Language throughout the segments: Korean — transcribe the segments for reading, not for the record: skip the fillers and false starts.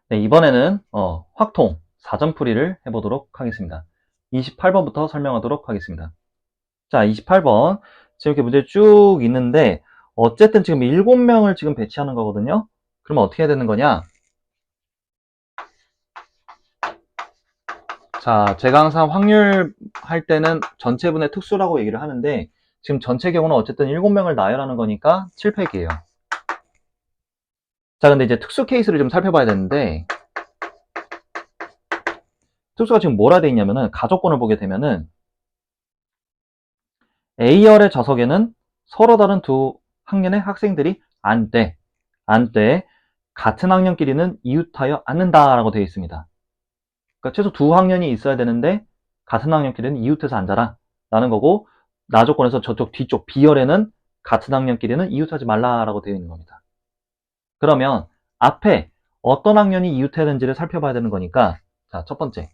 네, 이번에는 확통 4점풀이를 해보도록 하겠습니다. 28번부터 설명하도록 하겠습니다. 자, 28번 지금 이렇게 문제 쭉 있는데 어쨌든 지금 7명을 지금 배치하는 거거든요. 그러면 어떻게 해야 되는 거냐? 자, 제가 항상 확률 할 때는 전체분의 특수라고 얘기를 하는데 지금 전체 경우는 어쨌든 7명을 나열하는 거니까 7팩이에요. 자, 근데 이제 특수 케이스를 좀 살펴봐야 되는데 특수가 지금 뭐라 돼 있냐면은 가족권을 보게 되면은 A열의 좌석에는 서로 다른 두 학년의 학생들이 앉되 같은 학년끼리는 이웃하여 앉는다라고 되어 있습니다. 그러니까 최소 두 학년이 있어야 되는데 같은 학년끼리는 이웃해서 앉아라 라는 거고, 나조건에서 저쪽 뒤쪽 B열에는 같은 학년끼리는 이웃하지 말라라고 되어 있는 겁니다. 그러면 앞에 어떤 학년이 이웃해야 되는지를 살펴봐야 되는 거니까, 자, 첫 번째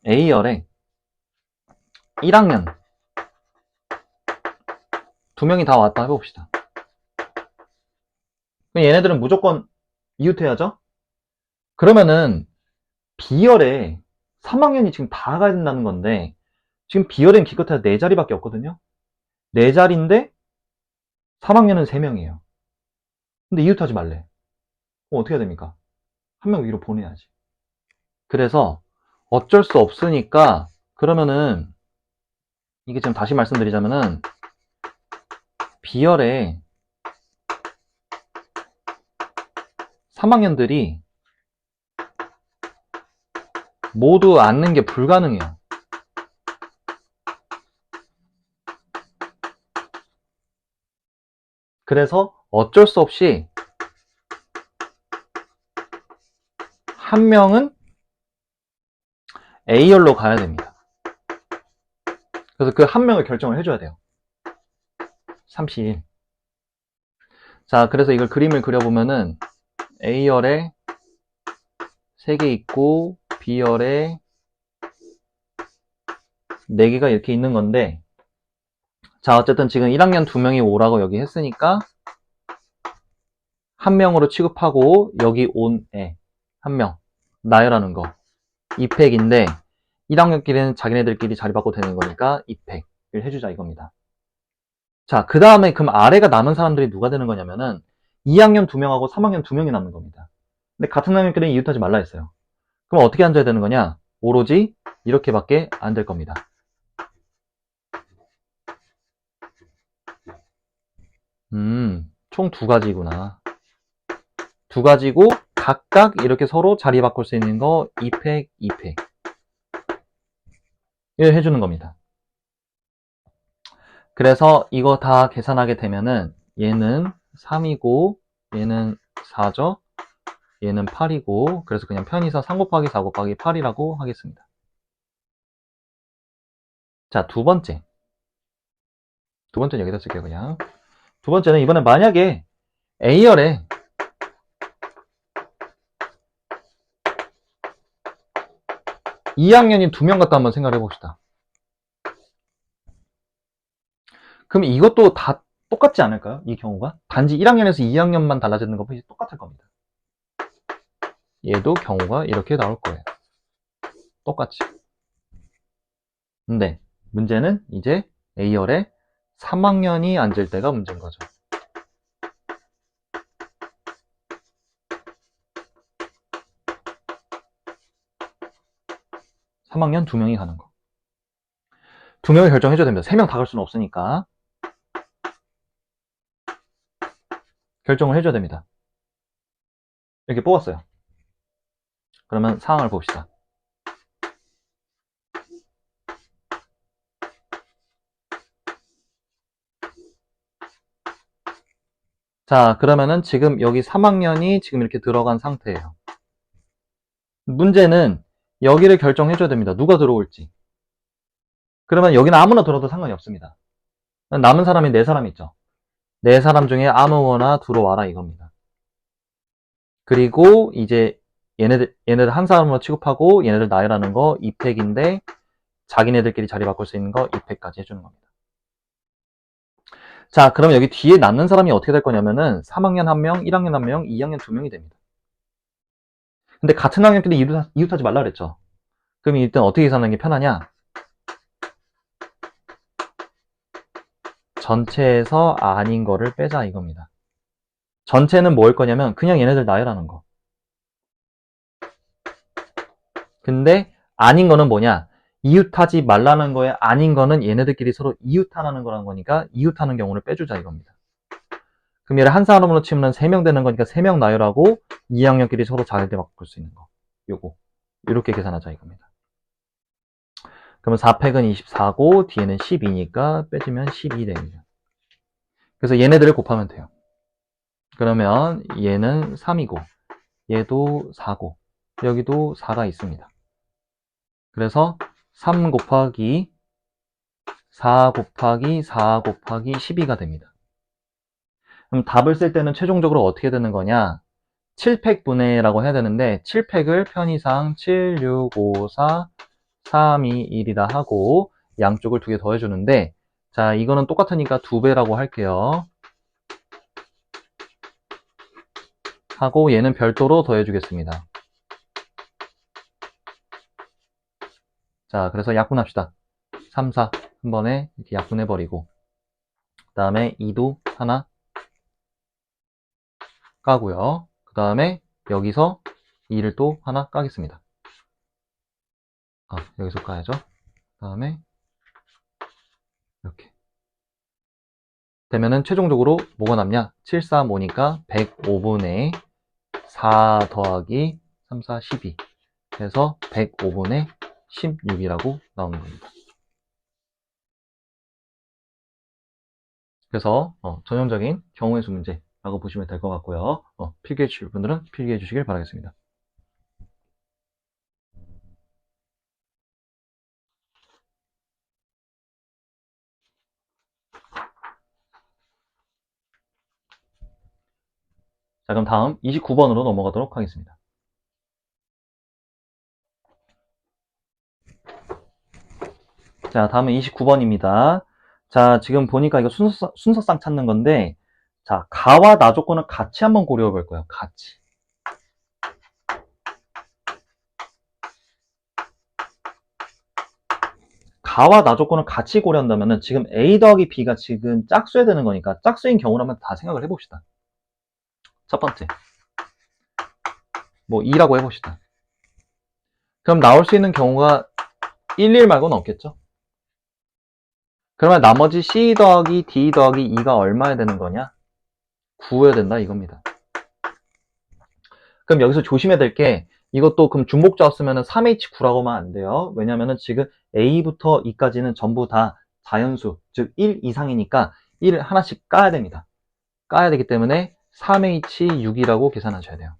A열에 1학년 두 명이 다 왔다 해봅시다. 그럼 얘네들은 무조건 이웃해야죠? 그러면은 B열에 3학년이 지금 다 가야 된다는 건데, 지금 B열엔 기껏해야 4자리밖에 없거든요. 4자리인데 3학년은 3명이에요. 근데 이웃하지 말래. 그럼 어떻게 해야 됩니까? 한 명 위로 보내야지. 그래서 어쩔 수 없으니까, 그러면은 이게 지금 다시 말씀드리자면은 B열에 3학년들이 모두 앉는 게 불가능해요. 그래서 어쩔 수 없이 한 명은 A열로 가야 됩니다. 그래서 그 한 명을 결정을 해줘야 돼요. 31. 자, 그래서 이걸 그림을 그려보면은 A열에 3개 있고 B열에 4개가 이렇게 있는 건데, 자, 어쨌든 지금 1학년 2명이 오라고 여기 했으니까 한 명으로 취급하고, 여기 온 애 한 명 나열하는 거 2팩인데 1학년끼리는 자기네들끼리 자리 바꿔도 되는 거니까 2팩을 해주자 이겁니다. 자, 그 다음에 그럼 아래가 남은 사람들이 누가 되는 거냐면은 2학년 2명하고 3학년 2명이 남는 겁니다. 근데 같은 학년끼리는 이웃하지 말라 했어요. 그럼 어떻게 앉아야 되는 거냐? 오로지 이렇게밖에 안 될 겁니다. 총 2가지구나. 2가지고 각각 이렇게 서로 자리 바꿀 수 있는 거 2팩, 2팩. 이걸 해주는 겁니다. 그래서 이거 다 계산하게 되면은 얘는 3이고 얘는 4죠. 얘는 8이고, 그래서 그냥 편의상 3 곱하기 4 곱하기 8이라고 하겠습니다. 자, 두 번째는 여기다 쓸게요. 그냥 두 번째는 이번에 만약에 A열에 2학년이 2명 같다 한번 생각을 해봅시다. 그럼 이것도 다 똑같지 않을까요? 이 경우가 단지 1학년에서 2학년만 달라지는 것뿐이 똑같을 겁니다. 얘도 경우가 이렇게 나올 거예요. 똑같이. 근데 문제는 이제 A열에 3학년이 앉을 때가 문제인 거죠. 3학년 2명이 가는 거. 2명을 결정해줘야 됩니다. 3명 다 갈 수는 없으니까 결정을 해줘야 됩니다. 이렇게 뽑았어요. 그러면 상황을 봅시다. 자, 그러면은 지금 여기 3학년이 지금 이렇게 들어간 상태예요. 문제는 여기를 결정해줘야 됩니다. 누가 들어올지. 그러면 여기는 아무나 들어도 상관이 없습니다. 남은 사람이 4사람 있죠. 4사람 중에 아무거나 들어와라 이겁니다. 그리고 이제 얘네들 한 사람으로 취급하고 얘네들 나열하는 거 2팩인데 자기네들끼리 자리 바꿀 수 있는 거 2팩까지 해주는 겁니다. 자, 그럼 여기 뒤에 남는 사람이 어떻게 될 거냐면은 3학년 1명, 1학년 1명, 2학년 2명이 됩니다. 근데 같은 학년끼리 이웃하지 말라 그랬죠. 그럼 일단 어떻게 계산하는 게 편하냐? 전체에서 아닌 거를 빼자 이겁니다. 전체는 뭐일 거냐면 그냥 얘네들 나열하는 거. 근데 아닌 거는 뭐냐? 이웃하지 말라는 거에 아닌 거는 얘네들끼리 서로 이웃하는 거라는 거니까 이웃하는 경우를 빼주자 이겁니다. 그럼 얘를 한 사람으로 치면 3명 되는 거니까 3명 나열하고 2학년끼리 서로 자기들 바꿀 수 있는 거. 요거. 이렇게 계산하자 이겁니다. 그러면 4팩은 24고 뒤에는 12니까 빼주면 12 됩니다. 그래서 얘네들을 곱하면 돼요. 그러면 얘는 3이고 얘도 4고 여기도 4가 있습니다. 그래서 3 곱하기 4 곱하기 4 곱하기 12가 됩니다. 그럼 답을 쓸 때는 최종적으로 어떻게 되는 거냐? 7팩 분해라고 해야 되는데 7팩을 편의상 7, 6, 5, 4, 3, 2, 1이다 하고 양쪽을 2개 더해주는데 자 이거는 똑같으니까 2배라고 할게요. 하고 얘는 별도로 더해주겠습니다. 자 그래서 약분합시다. 3, 4 한 번에 이렇게 약분해버리고 그 다음에 2도 하나 까고요. 그 다음에 여기서 2를 또 하나 까겠습니다. 여기서 까야죠. 그 다음에 이렇게 되면은 최종적으로 뭐가 남냐? 7, 4, 5니까 105분의 4 더하기 3, 4, 12 해서 105분의 16이라고 나오는 겁니다. 그래서 전형적인 경우의 수 문제라고 보시면 될 것 같고요. 필기해 주실 분들은 필기해 주시길 바라겠습니다. 자, 그럼 다음 29번으로 넘어가도록 하겠습니다. 자, 다음은 29번입니다. 자, 지금 보니까 이거 순서상 찾는 건데, 자, 가와 나 조건을 같이 한번 고려해 볼 거예요. 같이. 가와 나 조건을 같이 고려한다면은 지금 A 더하기 B가 지금 짝수야 되는 거니까 짝수인 경우라면 다 생각을 해봅시다. 첫 번째. 뭐 2라고 해봅시다. 그럼 나올 수 있는 경우가 1, 1 말고는 없겠죠? 그러면 나머지 C 더하기 D 더하기 2가 얼마야 되는 거냐? 9여야 된다 이겁니다. 그럼 여기서 조심해야 될 게 이것도 그럼 중복자 쓰면 3H9라고 하면 안 돼요. 왜냐면은 지금 A부터 E까지는 전부 다 자연수, 즉 1 이상이니까 1을 하나씩 까야 됩니다. 까야 되기 때문에 3H6이라고 계산하셔야 돼요.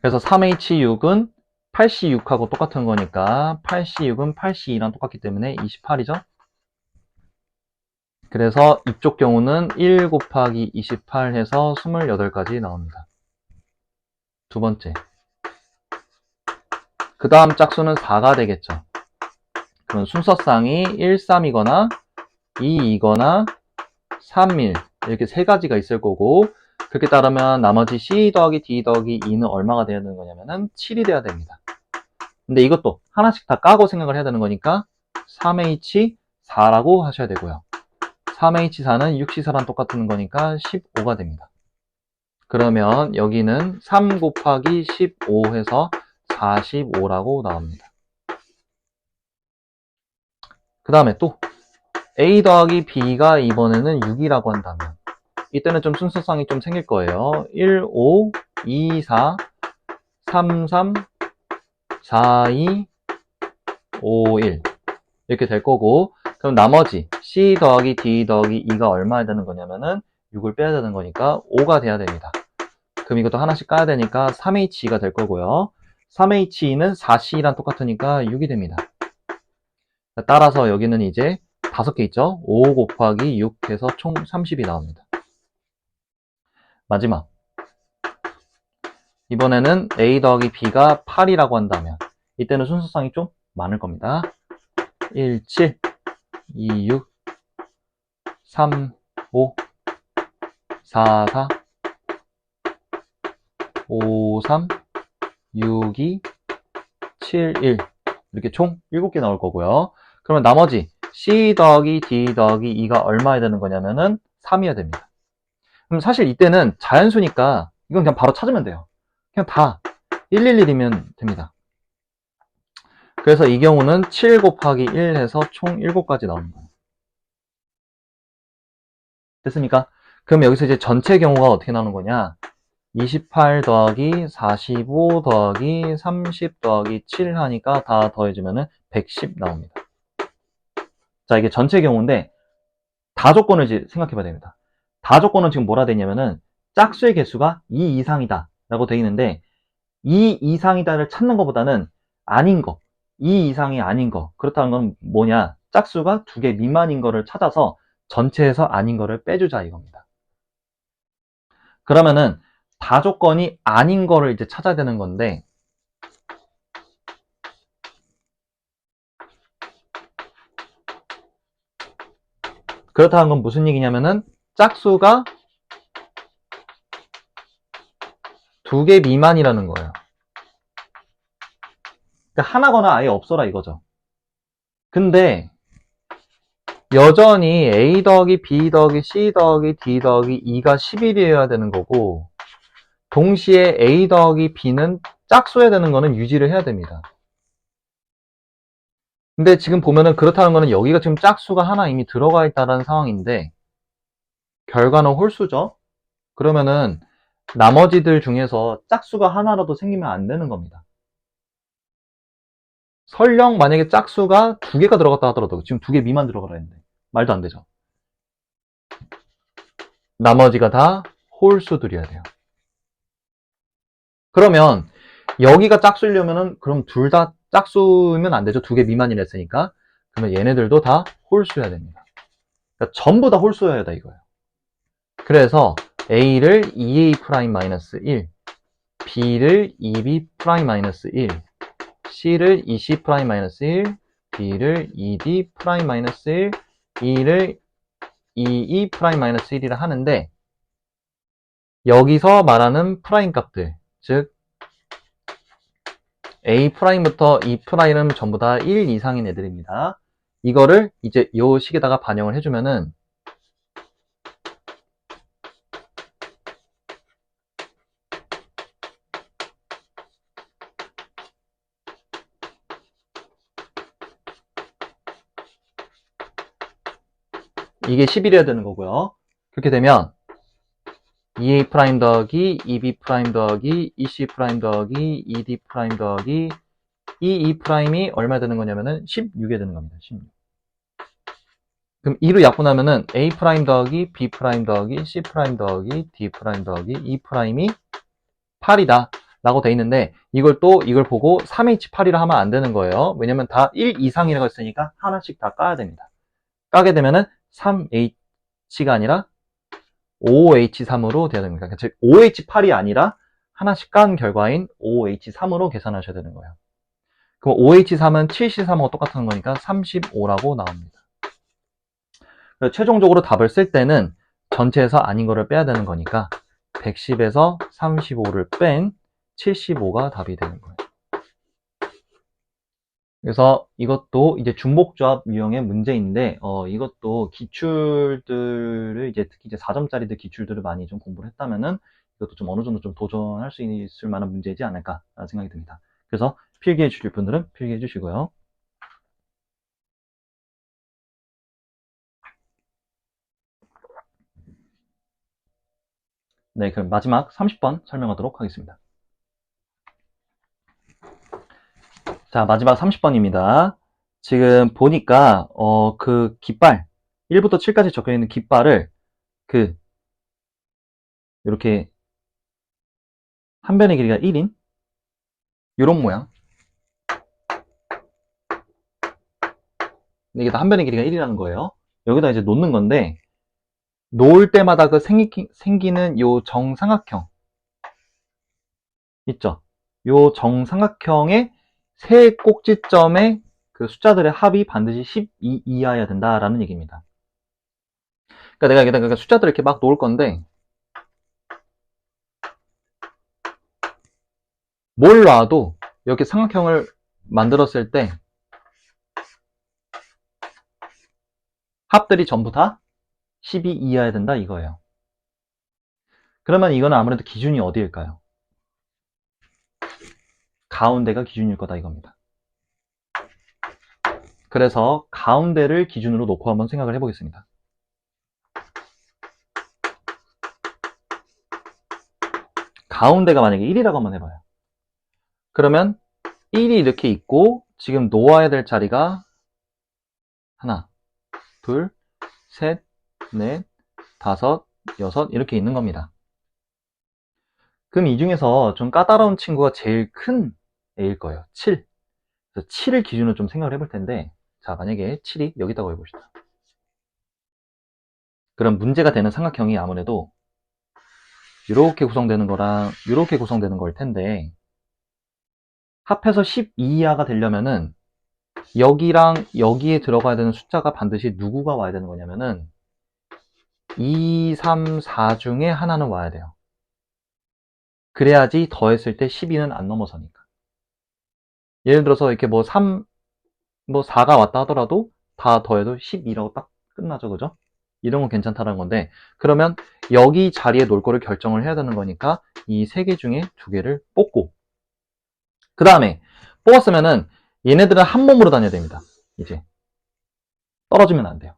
그래서 3H6은 8C6하고 똑같은 거니까 8C6은 8C2랑 똑같기 때문에 28이죠. 그래서 이쪽 경우는 1 곱하기 28 해서 28까지 나옵니다. 두 번째. 그 다음 짝수는 4가 되겠죠. 그럼 순서상이 1, 3이거나 2, 2거나 3, 1 이렇게 세 가지가 있을 거고 그렇게 따르면 나머지 C 더하기 D 더하기 2는 얼마가 돼야 되는 거냐면은 7이 돼야 됩니다. 근데 이것도 하나씩 다 까고 생각을 해야 되는 거니까 3H4라고 하셔야 되고요. 3H4는 6C4랑 똑같은 거니까 15가 됩니다. 그러면 여기는 3 곱하기 15 해서 45라고 나옵니다. 그 다음에 또 A 더하기 B가 이번에는 6이라고 한다면 이때는 좀 순서상이 좀 생길 거예요. 1, 5, 2, 4, 3, 3, 4, 2, 5, 1 이렇게 될 거고 그럼 나머지 C 더하기 D 더하기 2가 얼마야 되는 거냐면은 6을 빼야 되는 거니까 5가 돼야 됩니다. 그럼 이것도 하나씩 까야 되니까 3H2가 될 거고요. 3H2는 4C랑 똑같으니까 6이 됩니다. 따라서 여기는 이제 5개 있죠? 5 곱하기 6 해서 총 30이 나옵니다. 마지막. 이번에는 A 더하기 B가 8이라고 한다면 이때는 순서상이 좀 많을 겁니다. 1, 7, 2, 6, 3, 5, 4, 4, 5, 3, 6, 2, 7, 1 이렇게 총 7개 나올 거고요. 그러면 나머지 C 더하기 D 더하기 2가 얼마야 되는 거냐면은 3이어야 됩니다. 그럼 사실 이때는 자연수니까 이건 그냥 바로 찾으면 돼요. 그냥 다 111이면 됩니다. 그래서 이 경우는 7 곱하기 1 해서 총 7가지 나오는 거예요. 됐습니까? 그럼 여기서 이제 전체 경우가 어떻게 나오는 거냐? 28 더하기 45 더하기 30 더하기 7 하니까 다 더해주면은 110 나옵니다. 자, 이게 전체 경우인데 다 조건을 이제 생각해 봐야 됩니다. 다 조건은 지금 뭐라 되냐면은 짝수의 개수가 2 이상이다 라고 되어 있는데 2 이상이다를 찾는 것보다는 아닌 거, 2 이상이 아닌 거, 그렇다는 건 뭐냐? 짝수가 2개 미만인 거를 찾아서 전체에서 아닌 거를 빼주자 이겁니다. 그러면은 다 조건이 아닌 거를 이제 찾아야 되는 건데 그렇다는 건 무슨 얘기냐면은 짝수가 2개 미만이라는 거예요. 그러니까 하나거나 아예 없어라 이거죠. 근데 여전히 A 더하기 B 더하기 C 더하기 D 더하기 2가 11이어야 되는 거고 동시에 A 더하기 B는 짝수여야 되는 거는 유지를 해야 됩니다. 근데 지금 보면은 그렇다는 거는 여기가 지금 짝수가 하나 이미 들어가 있다는 상황인데 결과는 홀수죠. 그러면은 나머지들 중에서 짝수가 하나라도 생기면 안 되는 겁니다. 설령 만약에 짝수가 2개가 들어갔다 하더라도 지금 2개 미만 들어가라 했는데 말도 안 되죠. 나머지가 다 홀수들이어야 돼요. 그러면 여기가 짝수려면은 그럼 둘 다 짝수면 안 되죠. 2개 미만이라 했으니까. 그러면 얘네들도 다 홀수여야 됩니다. 그러니까 전부 다 홀수여야 돼 이거예요. 그래서 A를 2A'-1, B를 2B'-1, C를 2C'-1, D를 2D'-1, E를 2E'-1이라 하는데 여기서 말하는 프라임 값들, 즉 A'부터 E'은 전부 다 1 이상인 애들입니다. 이거를 이제 요 식에다가 반영을 해주면은 이게 11이어야 되는 거고요. 그렇게 되면 2A' 더하기 2B' 더하기 2C' 더하기 2D' 더하기 2E'이 얼마 되는 거냐면은 16이 되는 겁니다. 16. 그럼 2로 약분하면은 A' 더하기 B' 더하기 C' 더하기 D' 더하기 E'이 8이다 라고 돼 있는데 이걸 보고 3H8이라 하면 안 되는 거예요. 왜냐면 다 1 이상이라고 했으니까 하나씩 다 까야 됩니다. 까게 되면은 3H가 아니라 5H3으로 돼야 됩니다. 즉 5H8이 아니라 하나씩 깐 결과인 5H3으로 계산하셔야 되는 거예요. 그럼 5H3은 7C3하고 똑같은 거니까 35라고 나옵니다. 최종적으로 답을 쓸 때는 전체에서 아닌 거를 빼야 되는 거니까 110에서 35를 뺀 75가 답이 되는 거예요. 그래서 이것도 이제 중복조합 유형의 문제인데 이것도 기출들을 이제 특히 이제 4점짜리들 기출들을 많이 좀 공부를 했다면은 이것도 좀 어느 정도 좀 도전할 수 있을 만한 문제이지 않을까라는 생각이 듭니다. 그래서 필기해 주실 분들은 필기해 주시고요. 네, 그럼 마지막 30번 설명하도록 하겠습니다. 자, 마지막 30번입니다. 지금 보니까 그 깃발 1부터 7까지 적혀 있는 깃발을 이렇게 한 변의 길이가 1인 이런 모양. 이게 다 한 변의 길이가 1이라는 거예요. 여기다 이제 놓는 건데 놓을 때마다 그 생기는 요 정삼각형 있죠? 요 정삼각형의 세 꼭지점의 그 숫자들의 합이 반드시 12 이하여야 된다라는 얘기입니다. 그러니까 내가 숫자들을 이렇게 막 놓을 건데, 뭘 놔도 이렇게 삼각형을 만들었을 때 합들이 전부 다 10이 이하여야 된다 이거예요. 그러면 이거는 아무래도 기준이 어디일까요? 가운데가 기준일 거다 이겁니다. 그래서 가운데를 기준으로 놓고 한번 생각을 해보겠습니다. 가운데가 만약에 1이라고 한번 해봐요. 그러면 1이 이렇게 있고 지금 놓아야 될 자리가 하나, 둘, 셋, 넷, 다섯, 여섯 이렇게 있는 겁니다. 그럼 이 중에서 좀 까다로운 친구가 제일 큰 애일 거예요. 7. 그래서 7을 기준으로 좀 생각을 해볼 텐데, 자, 만약에 7이 여기 있다고 해봅시다. 그럼 문제가 되는 삼각형이 아무래도 이렇게 구성되는 거랑 이렇게 구성되는 걸 텐데, 합해서 12 이하가 되려면은 여기랑 여기에 들어가야 되는 숫자가 반드시 누구가 와야 되는 거냐면은 2, 3, 4 중에 하나는 와야 돼요. 그래야지 더했을 때 12는 안 넘어서니까. 예를 들어서 이렇게 뭐 3, 뭐 4가 왔다 하더라도 다 더해도 12라고 딱 끝나죠. 그죠? 이런 건 괜찮다는 건데, 그러면 여기 자리에 놓을 거를 결정을 해야 되는 거니까 이 세 개 중에 두 개를 뽑고, 그 다음에 뽑았으면은 얘네들은 한 몸으로 다녀야 됩니다. 이제 떨어지면 안 돼요.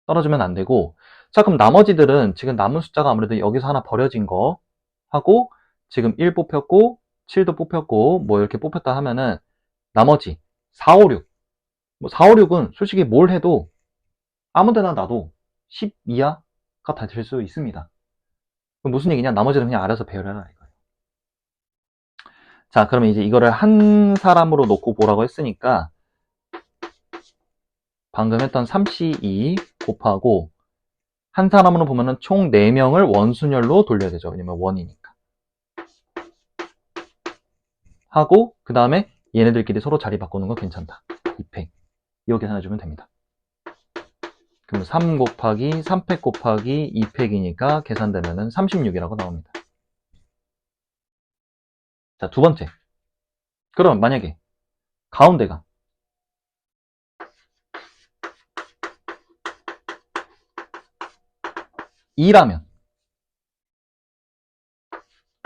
떨어지면 안 되고, 자, 그럼 나머지들은 지금 남은 숫자가 아무래도 여기서 하나 버려진 거 하고, 지금 1 뽑혔고, 7도 뽑혔고, 뭐 이렇게 뽑혔다 하면은 나머지 4, 5, 6. 뭐 4, 5, 6은 솔직히 뭘 해도 아무 데나 놔도 10 이하가 다 될 수 있습니다. 그럼 무슨 얘기냐? 나머지는 그냥 알아서 배열해라 이거예요. 자, 그러면 이제 이거를 한 사람으로 놓고 보라고 했으니까 방금 했던 3C2 곱하고 한 사람으로 보면은 총 4명을 원순열로 돌려야 되죠. 왜냐면 원이니까. 하고 그 다음에 얘네들끼리 서로 자리 바꾸는 거 괜찮다. 2팩. 이거 계산해주면 됩니다. 그럼 3 곱하기 3팩 곱하기 2팩이니까 계산되면은 36이라고 나옵니다. 자, 두 번째. 그럼 만약에 가운데가 2라면,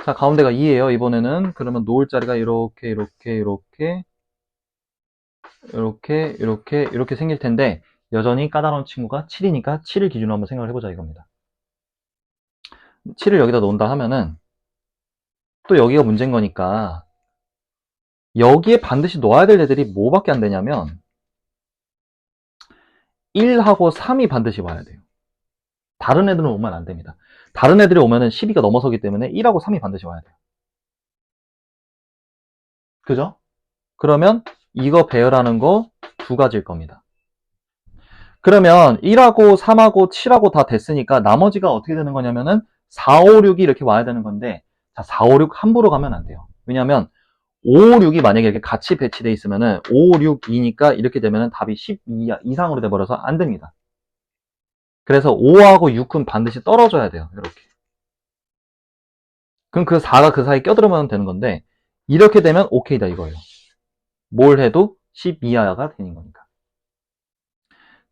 자, 가운데가 2예요. 이번에는 그러면 놓을 자리가 이렇게 생길 텐데, 여전히 까다로운 친구가 7이니까 7을 기준으로 한번 생각을 해보자 이겁니다. 7을 여기다 놓는다 하면은 또 여기가 문제인 거니까 여기에 반드시 놓아야 될 애들이 뭐밖에 안 되냐면 1하고 3이 반드시 와야 돼요. 다른 애들은 오면 안 됩니다. 다른 애들이 오면은 12가 넘어서기 때문에 1하고 3이 반드시 와야 돼요. 그죠? 그러면 이거 배열하는 거 두 가지일 겁니다. 그러면 1하고 3하고 7하고 다 됐으니까 나머지가 어떻게 되는 거냐면은 4, 5, 6이 이렇게 와야 되는 건데, 자, 4, 5, 6 함부로 가면 안 돼요. 왜냐면 5, 6이 만약에 이렇게 같이 배치되어 있으면은 5, 6, 2니까 이렇게 되면은 답이 12 이상으로 돼버려서 안 됩니다. 그래서 5하고 6은 반드시 떨어져야 돼요. 이렇게. 그럼 그 4가 그 사이에 껴들어가면 되는 건데, 이렇게 되면 오케이다 이거예요. 뭘 해도 10 이하가 되는 거니까.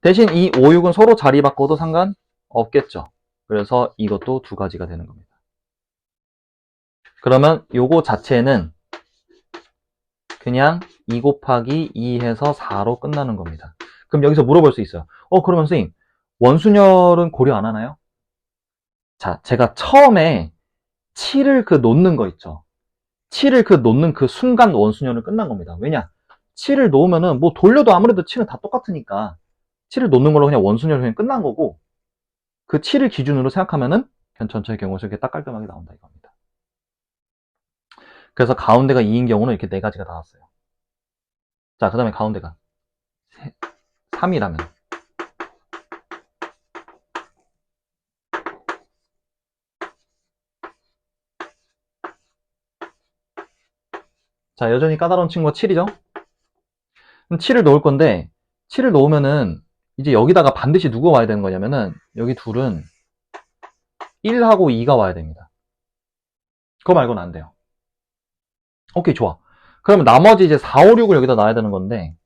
대신 이 5, 6은 서로 자리 바꿔도 상관없겠죠. 그래서 이것도 두 가지가 되는 겁니다. 그러면 요거 자체는 그냥 2 곱하기 2 해서 4로 끝나는 겁니다. 그럼 여기서 물어볼 수 있어요. 그러면 선생님, 원순열은 고려 안 하나요? 자, 제가 처음에 7을 그 놓는 거 있죠. 7을 그 놓는 그 순간 원순열은 끝난 겁니다. 왜냐? 7을 놓으면은 뭐 돌려도 아무래도 7은 다 똑같으니까 7을 놓는 걸로 그냥 원순열이 그냥 끝난 거고, 그 7을 기준으로 생각하면은 그냥 전체의 경우에서 이렇게 딱 깔끔하게 나온다 이겁니다. 그래서 가운데가 2인 경우는 이렇게 네 가지가 나왔어요. 자, 그 다음에 가운데가 3이라면 자, 여전히 까다로운 친구가 7이죠? 그럼 7을 놓을 건데 7을 놓으면은 이제 여기다가 반드시 누가 와야 되는 거냐면은 여기 둘은 1하고 2가 와야 됩니다. 그거 말고는 안 돼요. 오케이, 좋아. 그러면 나머지 이제 4, 5, 6을 여기다 놔야 되는 건데,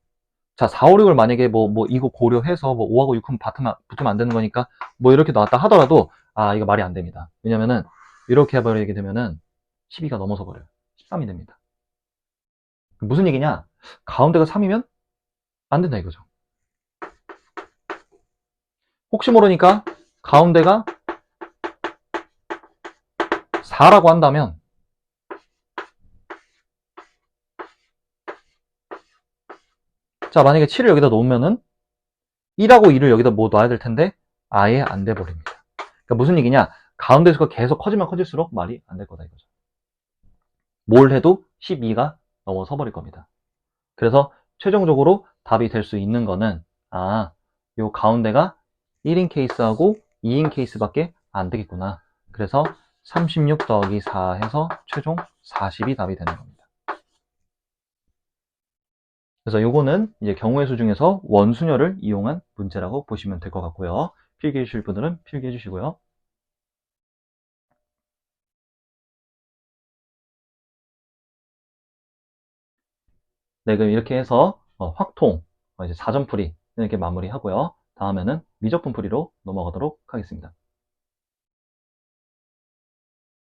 자, 4, 5, 6을 만약에 이거 고려해서 5하고 6하면 붙으면 안 되는 거니까 이렇게 놨다 하더라도, 아, 이거 말이 안 됩니다. 왜냐면은, 이렇게 해버리게 되면은 12가 넘어서 버려요. 13이 됩니다. 무슨 얘기냐? 가운데가 3이면 안 된다 이거죠. 혹시 모르니까 가운데가 4라고 한다면, 자, 만약에 7을 여기다 놓으면은 1하고 2를 여기다 놔야 될 텐데 아예 안 돼 버립니다. 그러니까 무슨 얘기냐? 가운데 수가 계속 커지면 커질수록 말이 안 될 거다 이거죠. 뭘 해도 12가 넘어서 버릴 겁니다. 그래서 최종적으로 답이 될 수 있는 거는 요 가운데가 1인 케이스하고 2인 케이스밖에 안 되겠구나. 그래서 36 더하기 4 해서 최종 40이 답이 되는 겁니다. 그래서 요거는 이제 경우의 수 중에서 원수녀를 이용한 문제라고 보시면 될 것 같고요. 필기해 주실 분들은 필기해 주시고요. 네, 그럼 이렇게 해서 확통, 이제 사전풀이 이렇게 마무리하고요. 다음에는 미적분풀이로 넘어가도록 하겠습니다.